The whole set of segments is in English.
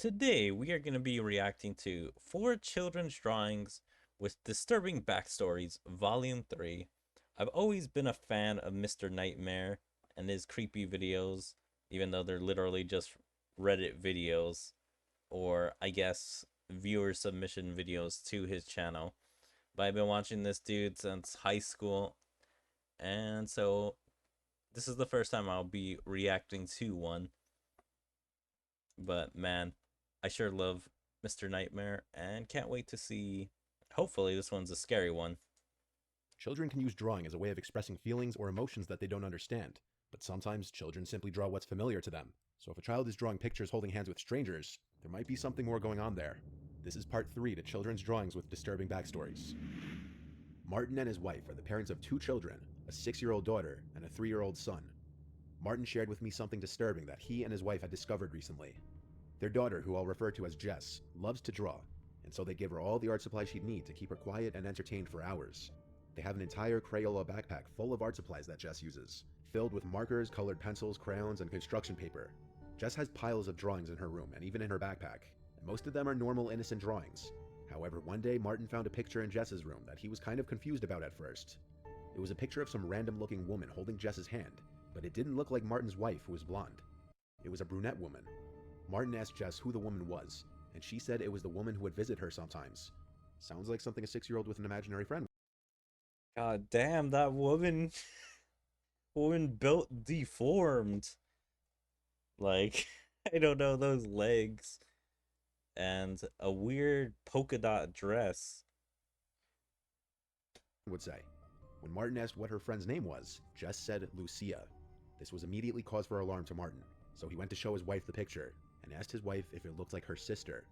Today we are going to be reacting to 4 children's drawings with disturbing backstories, Volume 3. I've always been a fan of Mr. Nightmare and his creepy videos, even though they're literally just Reddit videos, or I guess viewer submission videos to his channel. But I've been watching this dude since high school, and so this is the first time I'll be reacting to one. But man, I sure love Mr. Nightmare and can't wait to see. Hopefully, this one's a scary one. Children can use drawing as a way of expressing feelings or emotions that they don't understand, but sometimes children simply draw what's familiar to them. So if a child is drawing pictures holding hands with strangers, there might be something more going on there. This is part 3 to children's drawings with disturbing backstories. Martin and his wife are the parents of 2 children, a 6-year-old daughter and a 3-year-old son. Martin shared with me something disturbing that he and his wife had discovered recently. Their daughter, who I'll refer to as Jess, loves to draw, and so they give her all the art supplies she'd need to keep her quiet and entertained for hours. They have an entire Crayola backpack full of art supplies that Jess uses, filled with markers, colored pencils, crayons, and construction paper. Jess has piles of drawings in her room and even in her backpack, and most of them are normal, innocent drawings. However, one day Martin found a picture in Jess's room that he was kind of confused about at first. It was a picture of some random-looking woman holding Jess's hand, but it didn't look like Martin's wife, who was blonde. It was a brunette woman. Martin asked Jess who the woman was, and she said it was the woman who would visit her sometimes. Sounds like something a 6-year-old with an imaginary friend. God damn, that woman built deformed. Like, I don't know, those legs. And a weird polka dot dress. Would say. When Martin asked what her friend's name was, Jess said Lucia. This was immediately cause for alarm to Martin, so he went to show his wife the picture, and asked his wife if it looked like her sister.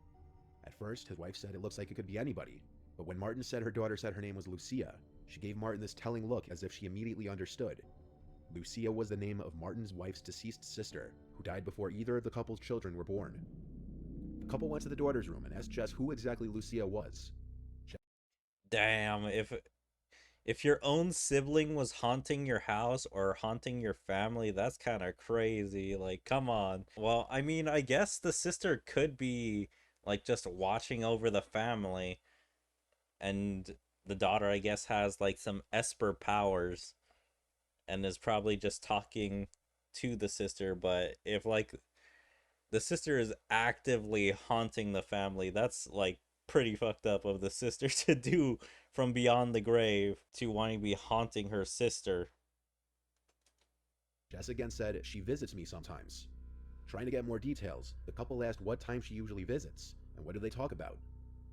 At first, his wife said it looks like it could be anybody, but when Martin said her daughter said her name was Lucia, she gave Martin this telling look as if she immediately understood. Lucia was the name of Martin's wife's deceased sister, who died before either of the couple's children were born. The couple went to the daughter's room and asked Jess who exactly Lucia was. Damn, if your own sibling was haunting your house or haunting your family, that's kind of crazy. Like, come on. Well, I mean, I guess the sister could be like just watching over the family, and the daughter, I guess, has like some Esper powers and is probably just talking to the sister. But if like the sister is actively haunting the family, that's like pretty fucked up of the sister to do, from beyond the grave to wanting to be haunting her sister. Jess again said she visits me sometimes. Trying to get more details, the couple asked what time she usually visits, and what do they talk about.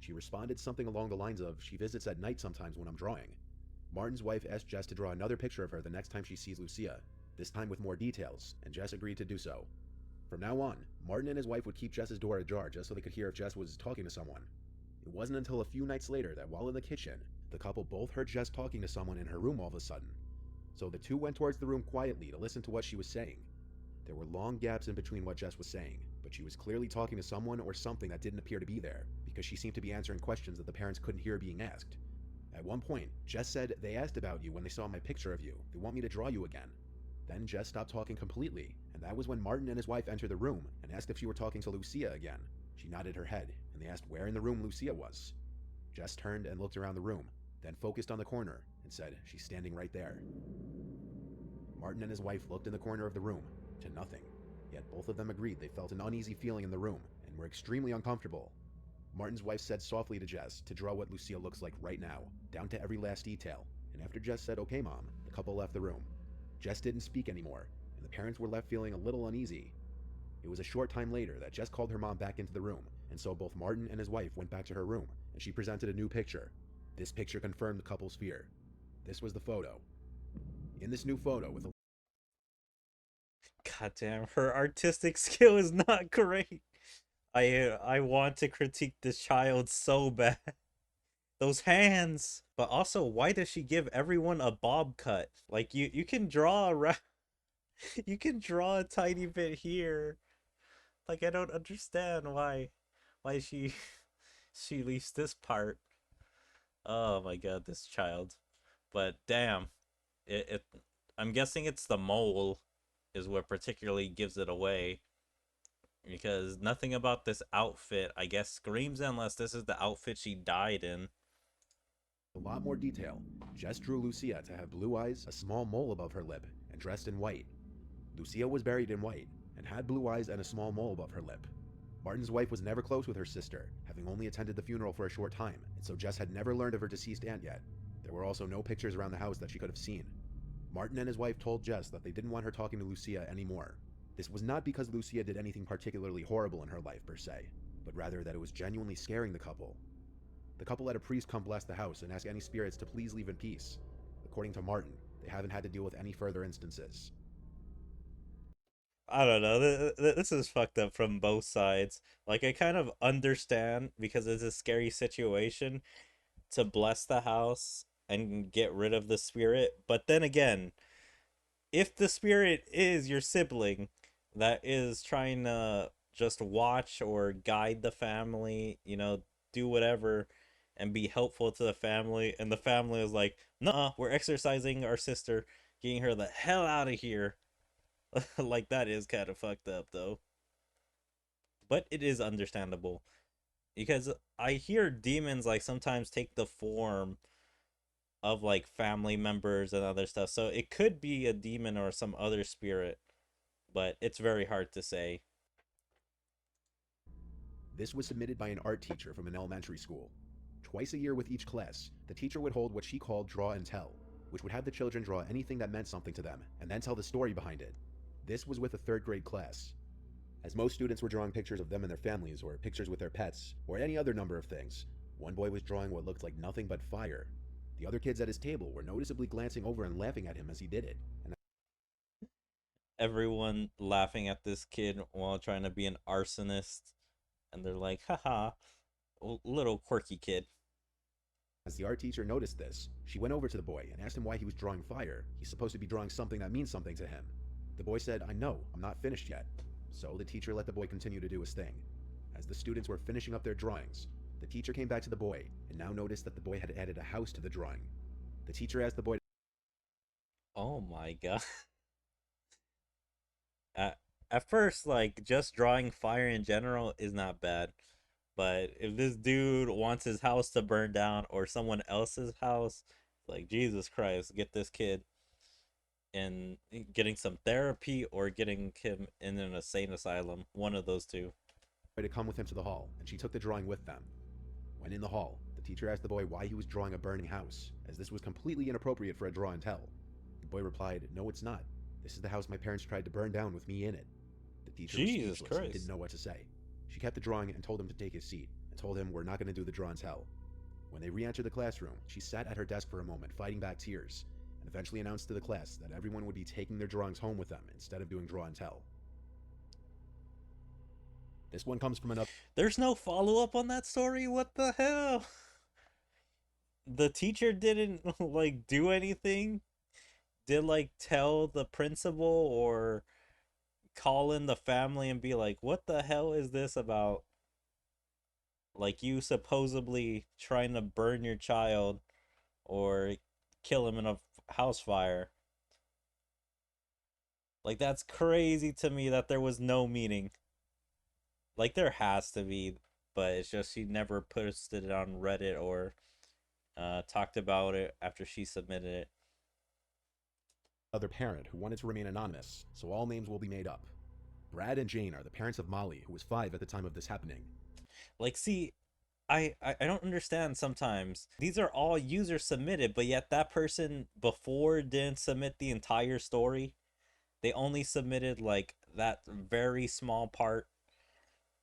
She responded something along the lines of, she visits at night sometimes when I'm drawing. Martin's wife asked Jess to draw another picture of her the next time she sees Lucia, this time with more details, and Jess agreed to do so. From now on, Martin and his wife would keep Jess's door ajar just so they could hear if Jess was talking to someone. It wasn't until a few nights later that while in the kitchen, the couple both heard Jess talking to someone in her room all of a sudden. So the two went towards the room quietly to listen to what she was saying. There were long gaps in between what Jess was saying, but she was clearly talking to someone or something that didn't appear to be there, because she seemed to be answering questions that the parents couldn't hear being asked. At one point, Jess said, "They asked about you when they saw my picture of you. They want me to draw you again." Then Jess stopped talking completely, and that was when Martin and his wife entered the room and asked if she were talking to Lucia again. She nodded her head, and they asked where in the room Lucia was. Jess turned and looked around the room, then focused on the corner and said, "She's standing right there." Martin and his wife looked in the corner of the room, to nothing. Yet both of them agreed they felt an uneasy feeling in the room and were extremely uncomfortable. Martin's wife said softly to Jess to draw what Lucia looks like right now, down to every last detail, and after Jess said, "Okay, Mom," the couple left the room. Jess didn't speak anymore, and the parents were left feeling a little uneasy. It was a short time later that Jess called her mom back into the room, and so both Martin and his wife went back to her room, and she presented a new picture. This picture confirmed the couple's fear. This was the photo. In this new photo, with a Goddamn, her artistic skill is not great. I want to critique this child so bad. Those hands. But also, why does she give everyone a bob cut? Like, you can draw around, you can draw a tiny bit here. Like, I don't understand why she leaves this part. Oh my god, this child. But damn, it I'm guessing it's the mole is what particularly gives it away. because nothing about this outfit, I guess, screams unless this is the outfit she died in. A lot more detail. Jess drew Lucia to have blue eyes, a small mole above her lip, and dressed in white. Lucia was buried in white, and had blue eyes and a small mole above her lip. Martin's wife was never close with her sister, having only attended the funeral for a short time, and so Jess had never learned of her deceased aunt yet. There were also no pictures around the house that she could have seen. Martin and his wife told Jess that they didn't want her talking to Lucia anymore. This was not because Lucia did anything particularly horrible in her life per se, but rather that it was genuinely scaring the couple. The couple had a priest come bless the house and ask any spirits to please leave in peace. According to Martin, they haven't had to deal with any further instances. I don't know. This is fucked up from both sides. Like, I kind of understand because it's a scary situation to bless the house and get rid of the spirit. But then again, if the spirit is your sibling that is trying to just watch or guide the family, do whatever and be helpful to the family, and the family is like, nah, we're exercising our sister, getting her the hell out of here. Like, that is kind of fucked up, though. But it is understandable because I hear demons like sometimes take the form of like family members and other stuff. So it could be a demon or some other spirit, but it's very hard to say. This was submitted by an art teacher from an elementary school. Twice a year with each class, the teacher would hold what she called draw and tell, which would have the children draw anything that meant something to them, and then tell the story behind it. This was with a third grade class. As most students were drawing pictures of them and their families, or pictures with their pets, or any other number of things, one boy was drawing what looked like nothing but fire. The other kids at his table were noticeably glancing over and laughing at him as he did it, and Everyone laughing at this kid while trying to be an arsonist, and they're like, haha, little quirky kid. as the art teacher noticed this, she went over to the boy and asked him why he was drawing fire. He's supposed to be drawing something that means something to him. The boy said, I know, I'm not finished yet. So the teacher let the boy continue to do his thing. As the students were finishing up their drawings, the teacher came back to the boy and now noticed that the boy had added a house to the drawing. The teacher asked the boy, Oh my god. at, at first, like, just drawing fire in general is not bad. But if this dude wants his house to burn down or someone else's house, like, Jesus Christ, get this kid in getting some therapy or getting him in an insane asylum. One of those two. to come with him to the hall, and she took the drawing with them. When in the hall, the teacher asked the boy why he was drawing a burning house, as this was completely inappropriate for a draw and tell. The boy replied, No, it's not. This is the house my parents tried to burn down with me in it. The teacher was Jesus speechless and Christ. didn't know what to say. She kept the drawing and told him to take his seat, and told him we're not going to do the draw and tell. When they re-entered the classroom, she sat at her desk for a moment, fighting back tears, and eventually announced to the class that everyone would be taking their drawings home with them instead of doing draw and tell. This one comes from another. There's no follow up on that story? What the hell? The teacher didn't, like, do anything? Did, like, tell the principal or call in the family and be like, what the hell is this about? Like, you supposedly trying to burn your child or kill him in a house fire. Like, that's crazy to me that there was no meaning. Like, there has to be, but it's just she never posted it on Reddit or talked about it after she submitted it. Other parent who wanted to remain anonymous, so all names will be made up. Brad and Jane are the parents of Molly, who was 5 at the time of this happening. Like, see, I don't understand sometimes. These are all user submitted, but yet that person before didn't submit the entire story. They only submitted, like, that very small part.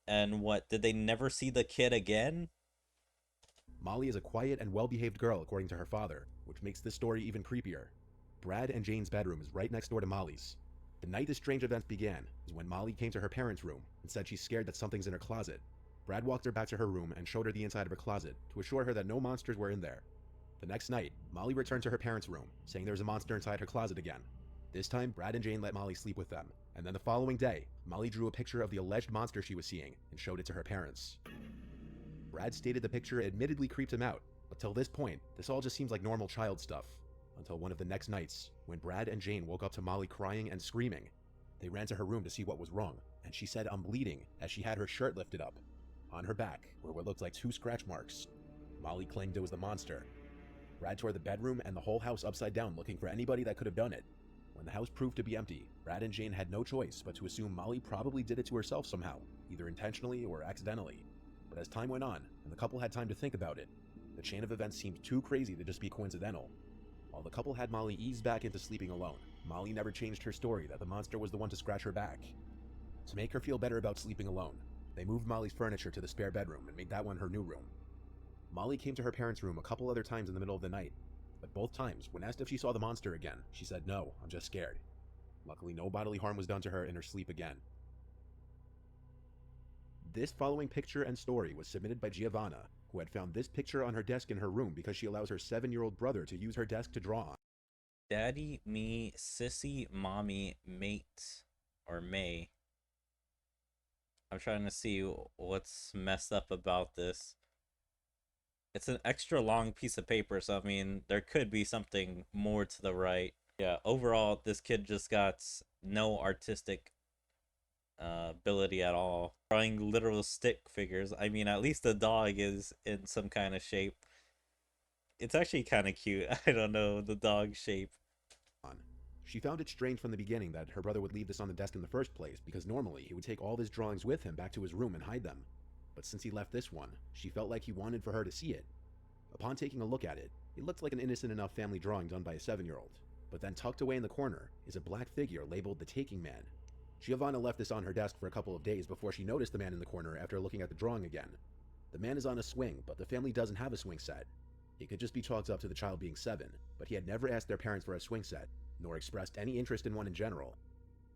And what, did they never see the kid again? Molly is a quiet and well-behaved girl, according to her father, which makes this story even creepier. Brad and Jane's bedroom is right next door to Molly's. The night the strange events began is when Molly came to her parents' room and said she's scared that something's in her closet. Brad walked her back to her room and showed her the inside of her closet to assure her that no monsters were in there. The next night, Molly returned to her parents' room, saying there was a monster inside her closet again. This time, Brad and Jane let Molly sleep with them, and then the following day, Molly drew a picture of the alleged monster she was seeing and showed it to her parents. Brad stated the picture admittedly creeped him out, but till this point, this all just seems like normal child stuff. Until one of the next nights, when Brad and Jane woke up to Molly crying and screaming. They ran to her room to see what was wrong, and she said, "I'm bleeding," as she had her shirt lifted up. On her back were what looked like 2 scratch marks. Molly claimed it was the monster. Brad tore the bedroom and the whole house upside down looking for anybody that could have done it. When the house proved to be empty, Brad and Jane had no choice but to assume Molly probably did it to herself somehow, either intentionally or accidentally. But as time went on, and the couple had time to think about it, the chain of events seemed too crazy to just be coincidental. While the couple had Molly ease back into sleeping alone, Molly never changed her story that the monster was the one to scratch her back. To make her feel better about sleeping alone, they moved Molly's furniture to the spare bedroom and made that one her new room. Molly came to her parents' room a couple other times in the middle of the night, but both times, when asked if she saw the monster again, she said, "No, I'm just scared." Luckily, no bodily harm was done to her in her sleep again. This following picture and story was submitted by Giovanna, who had found this picture on her desk in her room because she allows her 7-year-old brother to use her desk to draw on. Daddy, me, sissy, mommy, mate, or May. I'm trying to see what's messed up about this. It's an extra long piece of paper, so I mean, there could be something more to the right. Yeah, overall, this kid just got no artistic ability at all. Drawing literal stick figures. I mean, at least the dog is in some kind of shape. It's actually kind of cute. I don't know, the dog shape. She found it strange from the beginning that her brother would leave this on the desk in the first place, because normally he would take all of his drawings with him back to his room and hide them. But since he left this one, she felt like he wanted for her to see it. Upon taking a look at it, it looked like an innocent enough family drawing done by a 7-year-old. But then tucked away in the corner is a black figure labeled the Taking Man. Giovanna left this on her desk for a couple of days before she noticed the man in the corner after looking at the drawing again. The man is on a swing, but the family doesn't have a swing set. It could just be chalked up to the child being 7, but he had never asked their parents for a swing set, nor expressed any interest in one in general.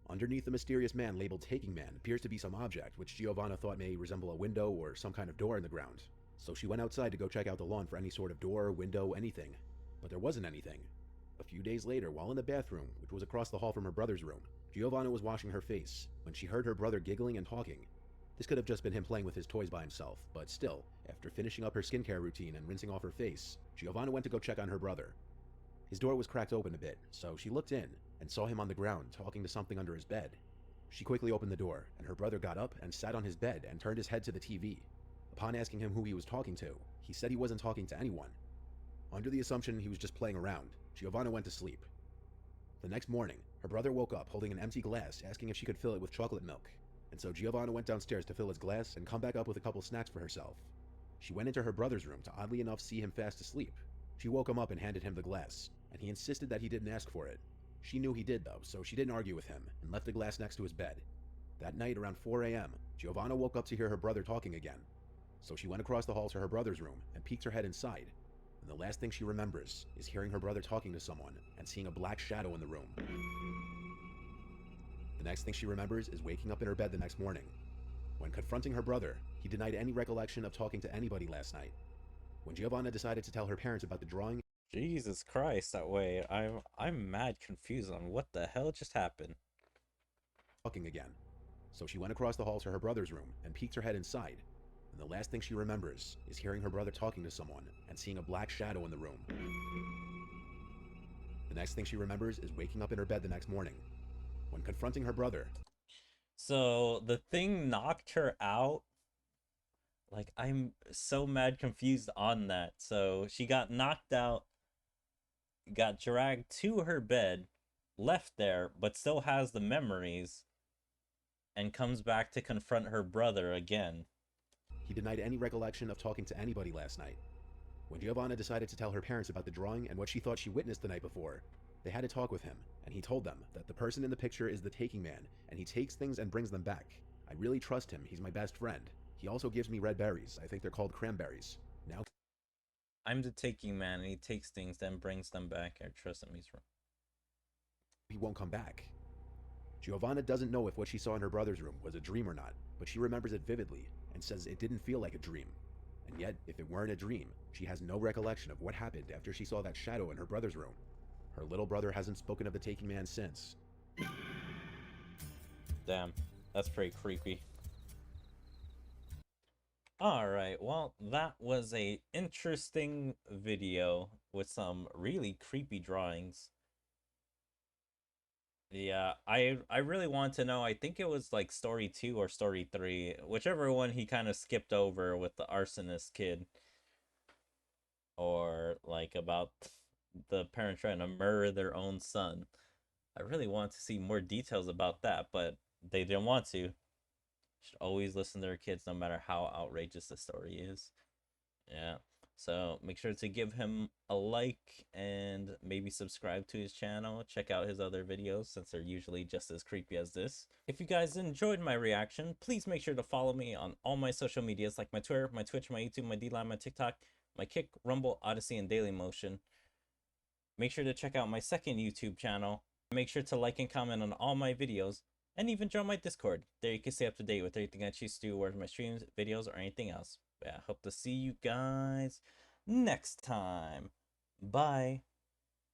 Underneath the mysterious man labeled Taking Man appears to be some object which Giovanna thought may resemble a window or some kind of door in the ground. So she went outside to go check out the lawn for any sort of door, window, anything. But there wasn't anything. A few days later, while in the bathroom, which was across the hall from her brother's room, Giovanna was washing her face when she heard her brother giggling and talking. This could have just been him playing with his toys by himself, but still, after finishing up her skincare routine and rinsing off her face, Giovanna went to go check on her brother. His door was cracked open a bit, so she looked in and saw him on the ground talking to something under his bed. She quickly opened the door, and her brother got up and sat on his bed and turned his head to the TV. Upon asking him who he was talking to, he said he wasn't talking to anyone. Under the assumption he was just playing around, Giovanna went to sleep. The next morning, her brother woke up holding an empty glass, asking if she could fill it with chocolate milk, and so Giovanna went downstairs to fill his glass and come back up with a couple snacks for herself. She went into her brother's room to oddly enough see him fast asleep. She woke him up and handed him the glass, and he insisted that he didn't ask for it. She knew he did though, so she didn't argue with him, and left the glass next to his bed. That night around 4 a.m., Giovanna woke up to hear her brother talking again. So she went across the hall to her brother's room and peeked her head inside, and the last thing she remembers is hearing her brother talking to someone and seeing a black shadow in the room. The next thing she remembers is waking up in her bed the next morning. When confronting her brother, he denied any recollection of talking to anybody last night. When Giovanna decided to tell her parents about the drawing, Jesus Christ, that way. I'm mad confused on what the hell just happened. talking again. So she went across the hall to her brother's room and peeked her head inside, and the last thing she remembers is hearing her brother talking to someone and seeing a black shadow in the room. The next thing she remembers is waking up in her bed the next morning. When confronting her brother, So the thing knocked her out. Like, I'm so mad confused on that. So she got knocked out, got dragged to her bed, left there, but still has the memories, and comes back to confront her brother again. he denied any recollection of talking to anybody last night. When Giovanna decided to tell her parents about the drawing and what she thought she witnessed the night before, they had a talk with him, and he told them that the person in the picture is the Taking Man, and he takes things and brings them back. I really trust him, he's my best friend. He also gives me red berries, I think they're called cranberries. Now I'm the taking man, and he takes things, then brings them back. I trust him, he's wrong. he won't come back. Giovanna doesn't know if what she saw in her brother's room was a dream or not, but she remembers it vividly and says it didn't feel like a dream. And yet, if it weren't a dream, she has no recollection of what happened after she saw that shadow in her brother's room. Her little brother hasn't spoken of the Taking Man since. Damn, that's pretty creepy. Alright, well, that was a interesting video with some really creepy drawings. Yeah, I really want to know. I think it was like story 2 or story 3, whichever one he kind of skipped over with the arsonist kid, or like about the parent trying to murder their own son. I really want to see more details about that, but they didn't want to. Should always listen to their kids no matter how outrageous the story is. Yeah. So make sure to give him a like and maybe subscribe to his channel. Check out his other videos since they're usually just as creepy as this. If you guys enjoyed my reaction, please make sure to follow me on all my social medias like my Twitter, my Twitch, my YouTube, my D-Line, my TikTok, my Kick, Rumble, Odyssey, and Daily Motion. Make sure to check out my second YouTube channel. Make sure to like and comment on all my videos and even join my Discord. There you can stay up to date with everything I choose to do, whether my streams, videos, or anything else. Yeah, hope to see you guys next time. Bye.